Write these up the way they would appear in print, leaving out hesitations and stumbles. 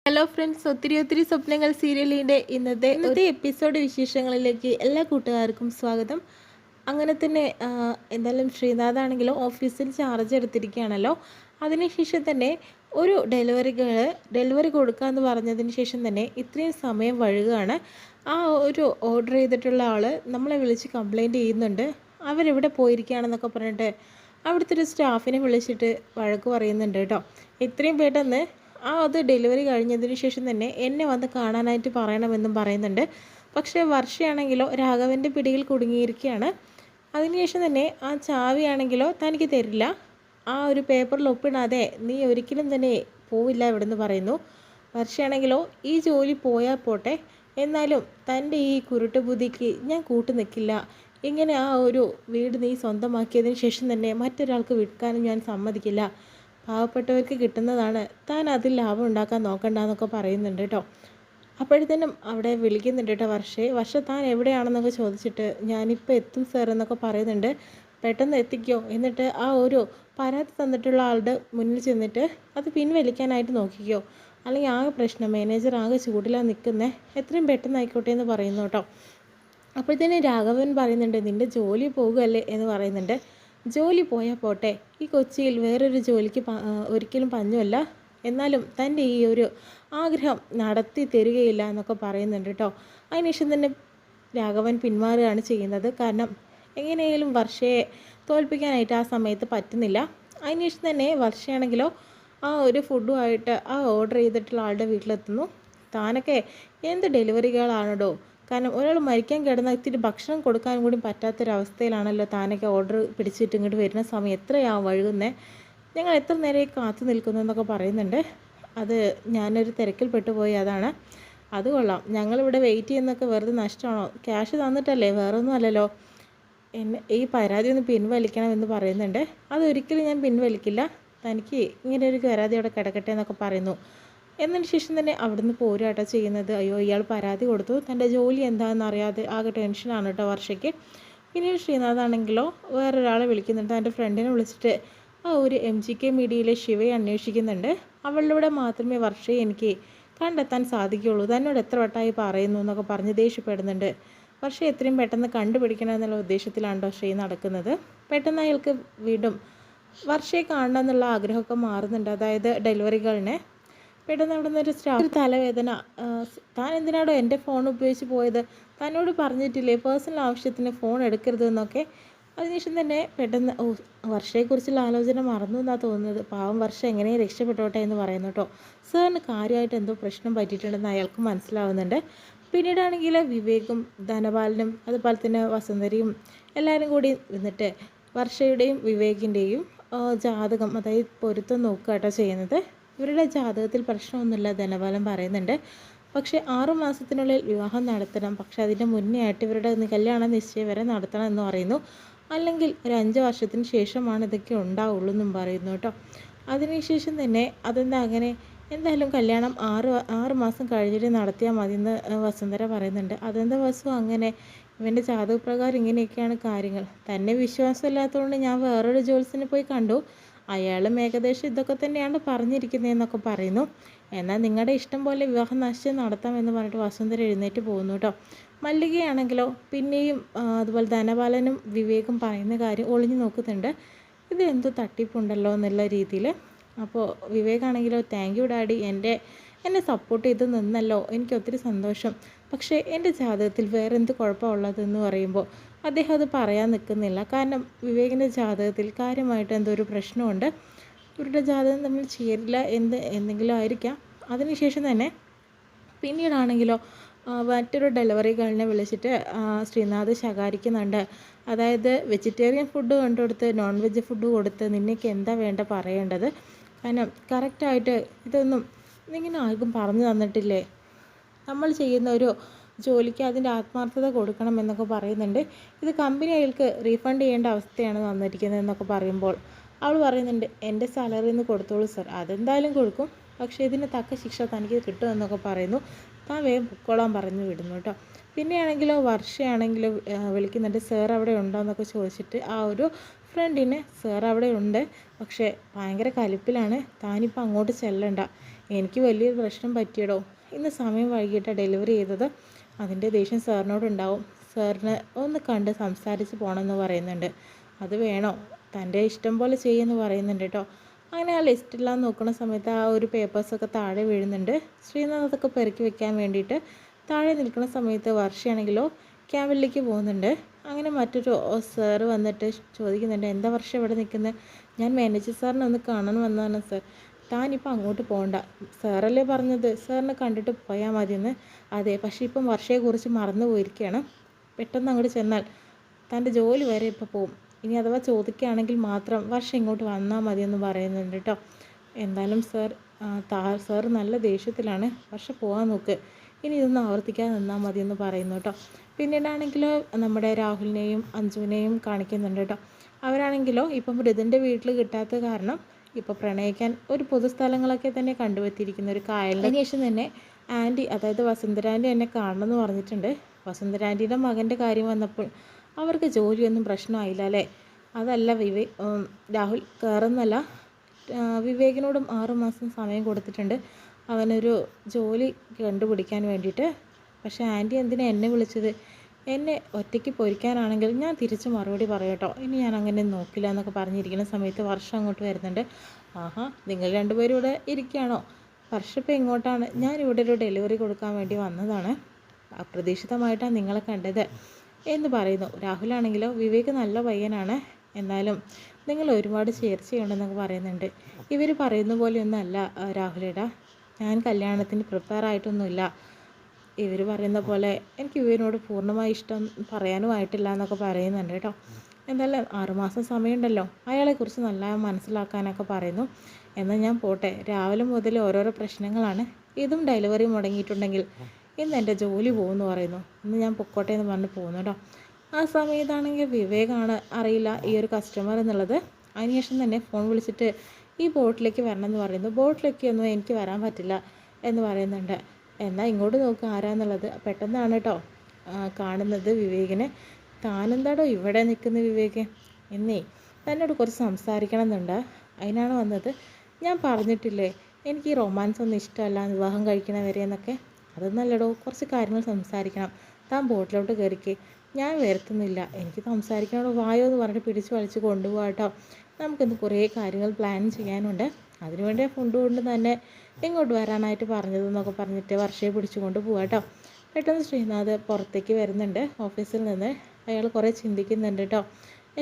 Hello friends, ഒത്തിരി സ്വപ്നങ്ങൾ സീരിയലിൻ്റെ ഇന്നത്തെ എപ്പിസോഡ് വിശേഷങ്ങളിലേക്ക് എല്ലാ കൂട്ടുകാർക്കും സ്വാഗതം. അങ്ങനെ തന്നെ എന്തായാലും ശ്രീനാഥാണെങ്കിലോ ഓഫീസിൽ ചാർജ് എടുത്തിരിക്കുകയാണല്ലോ. അതിനുശേഷം തന്നെ ഒരു ഡെലിവറി കൊടുക്കാമെന്ന് പറഞ്ഞതിന് ശേഷം തന്നെ ഇത്രയും സമയം വഴുകുകയാണ്. ആ ഒരു ഓർഡർ ചെയ്തിട്ടുള്ള ആൾ നമ്മളെ വിളിച്ച് കംപ്ലയിൻറ്റ് ചെയ്യുന്നുണ്ട്. അവരെവിടെ പോയിരിക്കുകയാണെന്നൊക്കെ പറഞ്ഞിട്ട് അവിടുത്തെ ഒരു സ്റ്റാഫിനെ വിളിച്ചിട്ട് വഴക്ക് പറയുന്നുണ്ട് കേട്ടോ. ഇത്രയും പെട്ടെന്ന് അത് ഡെലിവറി കഴിഞ്ഞതിന് ശേഷം തന്നെ എന്നെ വന്ന് കാണാനായിട്ട് പറയണമെന്നും പറയുന്നുണ്ട്. പക്ഷേ വർഷയാണെങ്കിലോ രാഘവൻ്റെ പിടിയിൽ കുടുങ്ങിയിരിക്കുകയാണ്. അതിനുശേഷം തന്നെ ആ ചാവിയാണെങ്കിലോ തനിക്ക് തരില്ല. ആ ഒരു പേപ്പറിൽ ഒപ്പിടാതെ നീ ഒരിക്കലും തന്നെ പോവില്ല ഇവിടെന്ന് പറയുന്നു. വർഷയാണെങ്കിലോ ഈ ജോലി പോയാൽ പോട്ടെ, എന്നാലും തൻ്റെ ഈ കുരുട്ട് ബുദ്ധിക്ക് ഞാൻ കൂട്ടു നിൽക്കില്ല. ഇങ്ങനെ ആ ഒരു വീട് നീ സ്വന്തമാക്കിയതിന് ശേഷം തന്നെ മറ്റൊരാൾക്ക് വിൽക്കാനും ഞാൻ സമ്മതിക്കില്ല. പാവപ്പെട്ടവർക്ക് കിട്ടുന്നതാണ്, താൻ അതിൽ ലാഭം ഉണ്ടാക്കാൻ നോക്കണ്ടെന്നൊക്കെ പറയുന്നുണ്ട് കേട്ടോ. അപ്പോഴത്തേനും അവിടെ വിളിക്കുന്നുണ്ട് കേട്ടോ വർഷ താൻ എവിടെയാണെന്നൊക്കെ ചോദിച്ചിട്ട് ഞാനിപ്പോൾ എത്തും സാർ എന്നൊക്കെ പറയുന്നുണ്ട്. പെട്ടെന്ന് എത്തിക്കോ, എന്നിട്ട് ആ ഒരു പരാതി തന്നിട്ടുള്ള ആളുടെ മുന്നിൽ ചെന്നിട്ട് അത് പിൻവലിക്കാനായിട്ട് നോക്കിക്കോ, അല്ലെങ്കിൽ ആകെ പ്രശ്നം, മാനേജർ ആകെ ചൂടിലാണ് നിൽക്കുന്നത്, എത്രയും പെട്ടെന്ന് ആയിക്കോട്ടെ എന്ന് പറയുന്നു കേട്ടോ. അപ്പോഴത്തേനും രാഘവൻ പറയുന്നുണ്ട് നിൻ്റെ ജോലി പോകുകയല്ലേ എന്ന് പറയുന്നുണ്ട്. ജോലി പോയാൽ പോട്ടെ, ഈ കൊച്ചിയിൽ വേറൊരു ജോലിക്ക് ഒരിക്കലും പഞ്ഞമല്ല, എന്നാലും തൻ്റെ ഈ ഒരു ആഗ്രഹം നടത്തി തരികയില്ല എന്നൊക്കെ പറയുന്നുണ്ട് കേട്ടോ. അതിനുശേഷം തന്നെ രാഘവൻ പിന്മാറുകയാണ് ചെയ്യുന്നത്. കാരണം എങ്ങനെയെങ്കിലും വർഷയെ തോൽപ്പിക്കാനായിട്ട് ആ സമയത്ത് പറ്റുന്നില്ല. അതിനുശേഷം തന്നെ വർഷയാണെങ്കിലോ ആ ഒരു ഫുഡുമായിട്ട് ആ ഓർഡർ ചെയ്തിട്ടുള്ള ആളുടെ വീട്ടിലെത്തുന്നു. താനൊക്കെ എന്ത് ഡെലിവറികളാണോ, കാരണം ഒരാൾ മരിക്കാൻ കിടന്നാൽ ഇത്തിരി ഭക്ഷണം കൊടുക്കാനും കൂടി പറ്റാത്തൊരവസ്ഥയിലാണല്ലോ താനൊക്കെ ഓർഡർ പിടിച്ചിട്ട് ഇങ്ങോട്ട് വരുന്ന സമയം എത്രയാവും വഴുകുന്നത്, ഞങ്ങൾ എത്ര നേരം കാത്തു നിൽക്കുന്നു എന്നൊക്കെ പറയുന്നുണ്ട്. അത് ഞാനൊരു തിരക്കിൽ പെട്ടുപോയി, അതാണ്. അത് കൊള്ളാം, ഞങ്ങളിവിടെ വെയിറ്റ് ചെയ്യുന്നതൊക്കെ വെറുതെ നഷ്ടമാണോ, ക്യാഷ് തന്നിട്ടല്ലേ, വേറൊന്നും അല്ലല്ലോ. ഈ പരാതി ഒന്ന് പിൻവലിക്കണമെന്ന് പറയുന്നുണ്ട്. അതൊരിക്കലും ഞാൻ പിൻവലിക്കില്ല, തനിക്ക് ഇങ്ങനെ ഒരു പരാതി അവിടെ കിടക്കട്ടെ എന്നൊക്കെ പറയുന്നു. എന്നതിന് ശേഷം തന്നെ അവിടുന്ന് പോരാട്ടോ ചെയ്യുന്നത്. അയ്യോ, ഇയാൾ പരാതി കൊടുത്തു, തൻ്റെ ജോലി എന്താണെന്ന് അറിയാതെ ആകെ ടെൻഷനാണ് കേട്ടോ വർഷയ്ക്ക്. പിന്നീട് ശ്രീനാഥാണെങ്കിലോ വേറൊരാളെ വിളിക്കുന്നുണ്ട്, തൻ്റെ ഫ്രണ്ടിനെ വിളിച്ചിട്ട് ആ ഒരു MGK മീഡിയയിലെ ശിവയെ അന്വേഷിക്കുന്നുണ്ട്. അവളിലൂടെ മാത്രമേ വർഷയെ എനിക്ക് കണ്ടെത്താൻ സാധിക്കുകയുള്ളൂ, തന്നോട് എത്ര വട്ടമായി പറയുന്നു എന്നൊക്കെ പറഞ്ഞ് ദേഷ്യപ്പെടുന്നുണ്ട്. വർഷയെ എത്രയും പെട്ടെന്ന് കണ്ടുപിടിക്കണം എന്നുള്ള ഉദ്ദേശത്തിലാണ് ശ്രീ നടക്കുന്നത്. പെട്ടെന്ന് അയാൾക്ക് വീണ്ടും വർഷയെ കാണണം എന്നുള്ള ആഗ്രഹമൊക്കെ മാറുന്നുണ്ട്, അതായത് ഡെലിവറികളിനെ. പെട്ടെന്ന് അവിടെ നിന്നൊരു സ്റ്റാഫ് തലവേദന, താൻ എന്തിനാണോ എൻ്റെ ഫോൺ ഉപയോഗിച്ച് പോയത്, തന്നോട് പറഞ്ഞിട്ടില്ലേ പേഴ്സണൽ ആവശ്യത്തിന് ഫോൺ എടുക്കരുതെന്നൊക്കെ. അതിനുശേഷം തന്നെ പെട്ടെന്ന് വർഷയെക്കുറിച്ചുള്ള ആലോചന മറന്നു എന്നാണ് തോന്നുന്നത്. പാവം വർഷം എങ്ങനെ രക്ഷപ്പെട്ടോട്ടെ എന്ന് പറയുന്നു കേട്ടോ. സാറിന് കാര്യമായിട്ട് എന്തോ പ്രശ്നം പറ്റിയിട്ടുണ്ടെന്ന് അയാൾക്ക് മനസ്സിലാവുന്നുണ്ട്. പിന്നീടാണെങ്കിൽ വിവേകും ധനപാലനും അതുപോലെ തന്നെ വസുന്ധരയും എല്ലാവരും കൂടി നിന്നിട്ട് വർഷയുടെയും വിവേകിൻ്റെയും ജാതകം, അതായത് പൊരുത്തം നോക്കുക കേട്ടോ ചെയ്യുന്നത്. ഇവരുടെ ജാതകത്തിൽ പ്രശ്നമൊന്നുമില്ല ധനപാലൻ പറയുന്നുണ്ട്. പക്ഷേ 6 മാസത്തിനുള്ളിൽ വിവാഹം നടത്തണം, പക്ഷെ അതിൻ്റെ മുന്നേ ആയിട്ട് ഇവരുടെ കല്യാണ നിശ്ചയം വരെ നടത്തണം എന്ന് പറയുന്നു. അല്ലെങ്കിൽ ഒരു 5 വർഷത്തിന് ശേഷമാണ് ഇതൊക്കെ ഉണ്ടാവുള്ളൂ എന്നും പറയുന്നു കേട്ടോ. അതിനുശേഷം തന്നെ അതെന്താ അങ്ങനെ, എന്തായാലും കല്യാണം 6 മാസം കഴിഞ്ഞിട്ട് നടത്തിയാൽ മതി എന്ന് വസുന്ധര പറയുന്നുണ്ട്. അതെന്താ വസു അങ്ങനെ, ഇവൻ്റെ ജാതകപ്രകാരം ഇങ്ങനെയൊക്കെയാണ് കാര്യങ്ങൾ, തന്നെ വിശ്വാസമില്ലാത്തതുകൊണ്ട് ഞാൻ വേറൊരു ജോത്സ്യനെ പോയി കണ്ടു, അയാളും ഏകദേശം ഇതൊക്കെ തന്നെയാണ് പറഞ്ഞിരിക്കുന്നതെന്നൊക്കെ പറയുന്നു. എന്നാൽ നിങ്ങളുടെ ഇഷ്ടം പോലെ വിവാഹ നിശ്ചയം നടത്താമെന്ന് പറഞ്ഞിട്ട് വസുന്ധര എഴുന്നേറ്റ് പോകുന്നു കേട്ടോ. മല്ലികയാണെങ്കിലോ പിന്നെയും അതുപോലെ ധനപാലനും വിവേകും പറയുന്ന കാര്യം ഒളിഞ്ഞു നോക്കുന്നുണ്ട്. ഇത് എന്തോ തട്ടിപ്പുണ്ടല്ലോ എന്നുള്ള രീതിയിൽ. അപ്പോൾ വിവേകാണെങ്കിലോ താങ്ക് യു ഡാഡി, എന്നെ സപ്പോർട്ട് ചെയ്ത് നിന്നല്ലോ, എനിക്ക് ഒത്തിരി സന്തോഷം, പക്ഷേ എൻ്റെ ജാതകത്തിൽ വേറെ എന്ത് കുഴപ്പമുള്ളതെന്ന് പറയുമ്പോൾ അദ്ദേഹം അത് പറയാൻ നിൽക്കുന്നില്ല. കാരണം വിവേകിൻ്റെ ജാതകത്തിൽ കാര്യമായിട്ട് എന്തോ ഒരു പ്രശ്നമുണ്ട്, ഇവരുടെ ജാതകം തമ്മിൽ ചേരില്ല, എന്തെങ്കിലും ആയിരിക്കാം. അതിനുശേഷം തന്നെ പിന്നീടാണെങ്കിലോ മറ്റൊരു ഡെലിവറി ഗേളിനെ വിളിച്ചിട്ട് ശ്രീനാഥ് ശകാരിക്കുന്നുണ്ട്. അതായത് വെജിറ്റേറിയൻ ഫുഡ് കൊണ്ടുകൊടുത്ത് നോൺ വെജ് ഫുഡ് കൊടുത്ത് നിനക്ക് എന്താ വേണ്ട പറയേണ്ടത്, കാരണം കറക്റ്റായിട്ട് ഇതൊന്നും നിങ്ങനെ ആർക്കും പറഞ്ഞു തന്നിട്ടില്ലേ, നമ്മൾ ചെയ്യുന്ന ഒരു ജോലിക്ക് അതിൻ്റെ ആത്മാർത്ഥത കൊടുക്കണം എന്നൊക്കെ പറയുന്നുണ്ട്. ഇത് കമ്പനി അയാൾക്ക് റീഫണ്ട് ചെയ്യേണ്ട അവസ്ഥയാണ് വന്നിരിക്കുന്നത് എന്നൊക്കെ പറയുമ്പോൾ അവൾ പറയുന്നുണ്ട് എൻ്റെ സാലറിയിൽ നിന്ന് കൊടുത്തോളൂ സർ, അതെന്തായാലും കൊടുക്കും, പക്ഷേ ഇതിന് തക്ക ശിക്ഷ തനിക്ക് കിട്ടുമെന്നൊക്കെ പറയുന്നു. താൻ വേഗം പൊക്കോളാൻ പറഞ്ഞു വിടുന്നു കേട്ടോ. പിന്നെയാണെങ്കിലോ വർഷയാണെങ്കിലോ വിളിക്കുന്നുണ്ട്, സാർ അവിടെ ഉണ്ടോ എന്നൊക്കെ ചോദിച്ചിട്ട് ആ ഒരു ഫ്രണ്ടിനെ. സാർ അവിടെ ഉണ്ട്, പക്ഷേ ഭയങ്കര കലിപ്പിലാണ്, താനിപ്പോൾ അങ്ങോട്ട് ചെല്ലണ്ട, എനിക്ക് വലിയൊരു പ്രശ്നം പറ്റിയടോ. ഇന്ന് സമയം വൈകിട്ട് ഡെലിവറി ചെയ്തത്. അതിൻ്റെ ദേഷ്യം സാറിനോടുണ്ടാവും. സാറിന് ഒന്ന് കണ്ട് സംസാരിച്ച് പോകണമെന്ന് പറയുന്നുണ്ട്. അത് വേണോ? തൻ്റെ ഇഷ്ടം പോലെ ചെയ്യുമെന്ന് പറയുന്നുണ്ട് കേട്ടോ. അങ്ങനെ ആ ലിസ്റ്റെല്ലാം നോക്കുന്ന സമയത്ത് ആ ഒരു പേപ്പേഴ്സൊക്കെ താഴെ വീഴുന്നുണ്ട്. ശ്രീനാഥ് അതൊക്കെ പെറുക്കി വെക്കാൻ വേണ്ടിയിട്ട് താഴെ നിൽക്കുന്ന സമയത്ത് വർഷയാണെങ്കിലോ ക്യാബിനിലേക്ക് പോകുന്നുണ്ട്. അങ്ങനെ മറ്റൊരു സാറ് വന്നിട്ട് ചോദിക്കുന്നുണ്ട്, എന്താ വർഷം ഇവിടെ നിൽക്കുന്നത്? ഞാൻ മാനേജർ സാറിനെ ഒന്ന് കാണാൻ വന്നതാണ് സാർ. താനിപ്പോൾ അങ്ങോട്ട് പോകണ്ട, സാറല്ലേ പറഞ്ഞത് സാറിനെ കണ്ടിട്ട് പോയാൽ മതിയെന്ന്. അതെ, പക്ഷേ ഇപ്പം വർഷയെക്കുറിച്ച് മറന്നു പോയിരിക്കുകയാണ്. പെട്ടെന്ന് അങ്ങോട്ട് ചെന്നാൽ തൻ്റെ ജോലി വരെ ഇപ്പോൾ പോവും. ഇനി അഥവാ ചോദിക്കുകയാണെങ്കിൽ മാത്രം വർഷം ഇങ്ങോട്ട് വന്നാൽ മതിയെന്ന് പറയുന്നുണ്ട് കേട്ടോ. എന്തായാലും സാർ നല്ല ദേഷ്യത്തിലാണ്. വർഷം പോകാൻ നോക്ക്, ഇനി ഇതൊന്നും ആവർത്തിക്കാതെ നിന്നാൽ മതിയെന്ന് പറയുന്നു കേട്ടോ. പിന്നീടാണെങ്കിലോ നമ്മുടെ രാഹുലിനെയും അഞ്ജുവിനെയും കാണിക്കുന്നുണ്ട് കേട്ടോ. അവരാണെങ്കിലോ ഇപ്പം മൃതിൻ്റെ വീട്ടിൽ കിട്ടാത്ത കാരണം ഇപ്പോൾ പ്രണയിക്കാൻ ഒരു പൊതുസ്ഥലങ്ങളൊക്കെ തന്നെ കണ്ടുപറ്റിയിരിക്കുന്ന ഒരു കായലിന് ശേഷം തന്നെ ആൻറ്റി, അതായത് വസുന്ധരാൻറ്റി എന്നെ കാണണമെന്ന് പറഞ്ഞിട്ടുണ്ട്. വസുന്ധരാൻറ്റിയുടെ മകൻ്റെ കാര്യം വന്നപ്പോൾ അവർക്ക് ജോലിയൊന്നും പ്രശ്നമായില്ല അല്ലേ? അതല്ല രാഹുൽ കയറുന്നല്ല, വിവേകിനോടും 6 മാസം സമയം കൊടുത്തിട്ടുണ്ട് അവനൊരു ജോലി കണ്ടുപിടിക്കാൻ വേണ്ടിയിട്ട്. പക്ഷേ ആൻറ്റി എന്തിനാ എന്നെ വിളിച്ചത്? എന്നെ ഒറ്റയ്ക്ക് പൊരിക്കാനാണെങ്കിൽ ഞാൻ തിരിച്ച് മറുപടി പറയട്ടോ, ഇനി ഞാൻ അങ്ങനെ നോക്കില്ല എന്നൊക്കെ പറഞ്ഞിരിക്കുന്ന സമയത്ത് വർഷം അങ്ങോട്ട് വരുന്നുണ്ട്. ആഹാ, നിങ്ങൾ രണ്ടുപേരും ഇവിടെ ഇരിക്കുകയാണോ? വർഷം ഇപ്പോൾ ഇങ്ങോട്ടാണ്. ഞാനിവിടെ ഒരു ഡെലിവറി കൊടുക്കാൻ വേണ്ടി വന്നതാണ്. അപ്രതീക്ഷിതമായിട്ടാണ് നിങ്ങളെ കണ്ടത് എന്ന് പറയുന്നു. രാഹുലാണെങ്കിലോ വിവേക് നല്ല പയ്യനാണ്, എന്നാലും നിങ്ങൾ ഒരുപാട് ചേർച്ചയുണ്ടെന്നൊക്കെ പറയുന്നുണ്ട്. ഇവർ പറയുന്ന പോലെയൊന്നും അല്ല രാഹുലേടാ, ഞാൻ കല്യാണത്തിന് പ്രിപ്പയർ ആയിട്ടൊന്നുമില്ല. ഇവർ പറയുന്ന പോലെ എനിക്ക് ഇവരോട് പൂർണ്ണമായി ഇഷ്ടം പറയാനുമായിട്ടില്ല എന്നൊക്കെ പറയുന്നുണ്ട് കേട്ടോ. എന്തായാലും 6 മാസം സമയമുണ്ടല്ലോ, അയാളെക്കുറിച്ച് നല്ല മനസ്സിലാക്കാനൊക്കെ പറയുന്നു. എന്നാൽ ഞാൻ പോട്ടെ, രാവിലെ മുതൽ ഓരോരോ പ്രശ്നങ്ങളാണ്. ഇതും ഡെലിവറി മുടങ്ങിയിട്ടുണ്ടെങ്കിൽ ഇന്ന് എൻ്റെ ജോലി പോകുമെന്ന് പറയുന്നു. ഇന്ന് ഞാൻ പൊക്കോട്ടെ എന്ന് പറഞ്ഞ് പോകുന്നു കേട്ടോ. ആ സമയത്താണെങ്കിൽ വിവേകാണ് അറിയില്ല ഈ ഒരു കസ്റ്റമർ എന്നുള്ളത്. അതിനുശേഷം തന്നെ ഫോൺ വിളിച്ചിട്ട് ഈ ബോട്ടിലേക്ക് വരണം എന്ന് പറയുന്നു. ബോട്ടിലേക്കൊന്നും എനിക്ക് വരാൻ പറ്റില്ല എന്ന് പറയുന്നുണ്ട്. എന്നാൽ ഇങ്ങോട്ട് നോക്കുക ആരാന്നുള്ളത്. പെട്ടെന്നാണ് കേട്ടോ കാണുന്നത് വിവേകിനെ. താനെന്താടോ ഇവിടെ നിൽക്കുന്ന വിവേക്? എന്നേ തന്നോട് കുറച്ച് സംസാരിക്കണം എന്നുണ്ട്, അതിനാണ് വന്നത്. ഞാൻ പറഞ്ഞിട്ടില്ലേ എനിക്ക് ഈ റൊമാൻസ് ഒന്നും ഇഷ്ടമല്ല, വിവാഹം കഴിക്കണവരെ എന്നൊക്കെ. അതൊന്നല്ലടോ, കുറച്ച് കാര്യങ്ങൾ സംസാരിക്കണം. താൻ ബോട്ടിലോട്ട് കയറിക്ക്, ഞാൻ വരുത്തുന്നില്ല. എനിക്ക് സംസാരിക്കണോ വായോ എന്ന് പറഞ്ഞിട്ട് പിടിച്ച് വലിച്ച് കൊണ്ടുപോകാം കേട്ടോ. നമുക്കിന്ന് കുറേ കാര്യങ്ങൾ പ്ലാൻ ചെയ്യാനുണ്ട്. അതിനുവേണ്ടി ഫുഡ് കൊണ്ട് തന്നെ ഇങ്ങോട്ട് വരാനായിട്ട് പറഞ്ഞതെന്നൊക്കെ പറഞ്ഞിട്ട് വർഷയെ പിടിച്ചു കൊണ്ട് പോകാം കേട്ടോ. പെട്ടെന്ന് ശ്രീനാഥ് പുറത്തേക്ക് വരുന്നുണ്ട് ഓഫീസിൽ നിന്ന്. അയാൾ കുറേ ചിന്തിക്കുന്നുണ്ട് കേട്ടോ.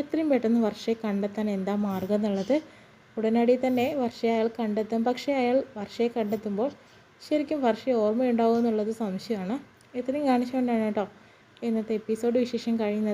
എത്രയും പെട്ടെന്ന് വർഷയെ കണ്ടെത്താൻ എന്താ മാർഗം എന്നുള്ളത്. ഉടനടി തന്നെ വർഷയെ അയാൾ കണ്ടെത്തും. പക്ഷേ അയാൾ വർഷയെ കണ്ടെത്തുമ്പോൾ ശരിക്കും വർഷയെ ഓർമ്മയുണ്ടാവും എന്നുള്ളത് സംശയമാണ്. ഇത്രയും കാണിച്ചുകൊണ്ടാണ് കേട്ടോ ഇന്നത്തെ എപ്പിസോഡ് വിശേഷം കഴിയുന്നത്.